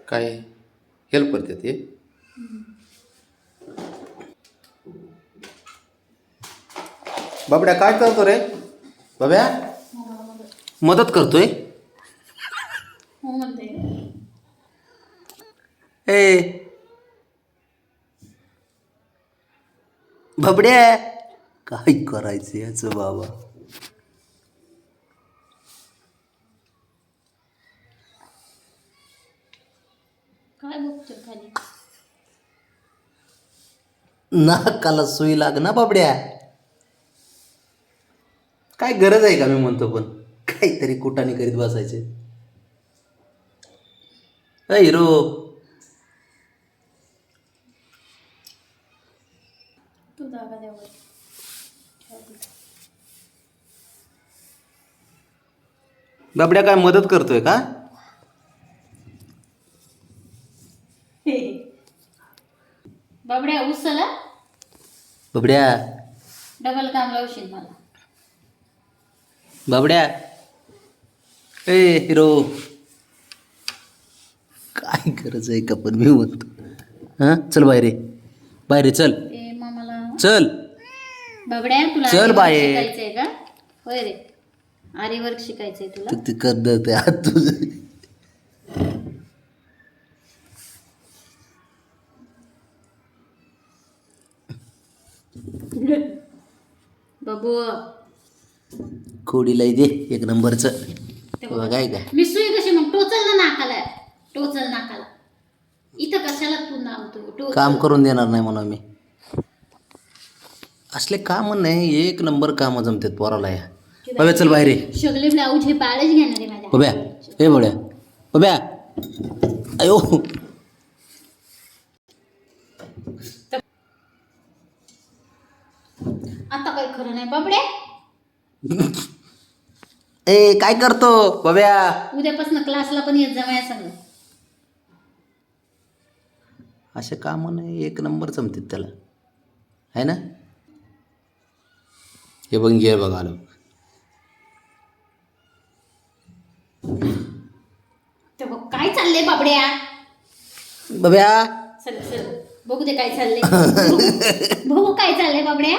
काय हेल्प करते ते. बाबड्या काय करतो रे? बाब्या मदत करतोय. हो म्हणते. ए बाबड्या काय करायचं याचं बाबा. काय बघतो खाली? नाकाला सुई लाग ना बाबड्या. काय गरज आहे का मी म्हणतो, पण काहीतरी कुटाने करीत बसायचे. हिरो तू जागा द्यावर. बाबड्या काय मदत करतोय का? बाबड्या उचला. बाबड्या डबल काम लावशील मला. बाबड्या ए हिरो काय गरज आहे का पण मी म्हणतो. हां चल बाहेर बाहेर चल ते मामाला. चल बाबड्या तुला चल आरी वर्क बाहेर. शिकायचंय का? होय रे, आरी वर्क शिकायचंय तुला. ते करणार ते हात तुझं. बाबू खोडीला दे एक नंबरचं. ते बघा काय काय मी सुई कशी मग टोचल ना नाकाला. टोचल नाकाला. इथं कशाला तू नामतो काम करून देणार नाही म्हणून मी. असले काम नाही, एक नंबर काम जमतात पोराला. या बाब्या चल बाहेर ये. सगळे ब्लाऊज हे बाळच घेणार आहे माझ्या. बाब्या हे बाबड्या बाब्या अयो. आता काही खरं नाही बाबड्या. ए काय करतो बाब्या? उद्यापासून क्लासला पण येत जा माझ्या संग. असे काम नाही, एक नंबर जमतात त्याला आहे ना. हे बघ घे बघ आलो. ते बघ काय चाललंय बाबड्या. बाब्या चल चल बघू दे काय चाललंय. बघू काय चाललंय बाबड्या.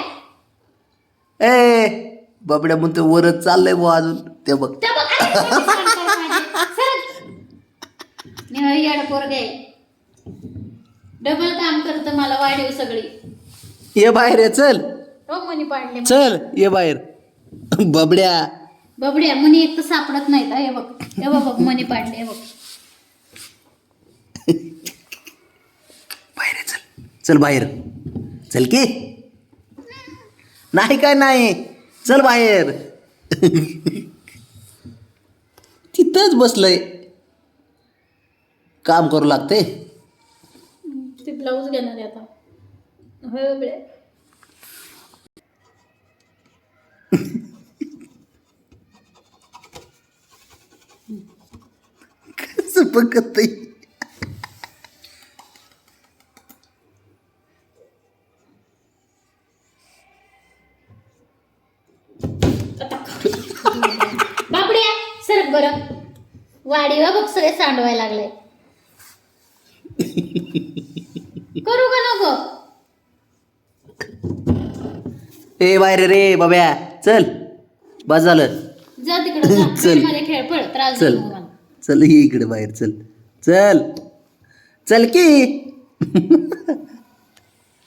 ए बाबड्या म्हणतो वरच चाललंय बुवा अजून. ते बघ त्या बघ, अरे, किती सांगताय माझे. सरक. निळं येडं पोरगं आहे. डबल काम करतं मला वाढीव सगळी. ये बाहेर ये चल. हो मनी पाडले. चल ये बाहेर बाबड्या. बाबड्या मनी एक तर सापडत नाहीत. हे बघ हे बघ मनी पाडले. हे बघ बाहेर ये, चल चल बाहेर चल की. नाही काय नाही, चल बाहेर. तिथंच बसलंय, काम करू लागते. ते ब्लाऊज घेणार आहे आता. होय बाबड्या. कसं बघत बाबड्या सरक बरं. वाडीवा बघ सगळे सांडवायला लागले. करू का नको? ए बाहेर रे बाब्या चल. बस झालं. जा तिकडे चल. मध्ये खेळ पड. त्रास चल देऊ मला. चल ये इकडे बाहेर चल. चल चल की.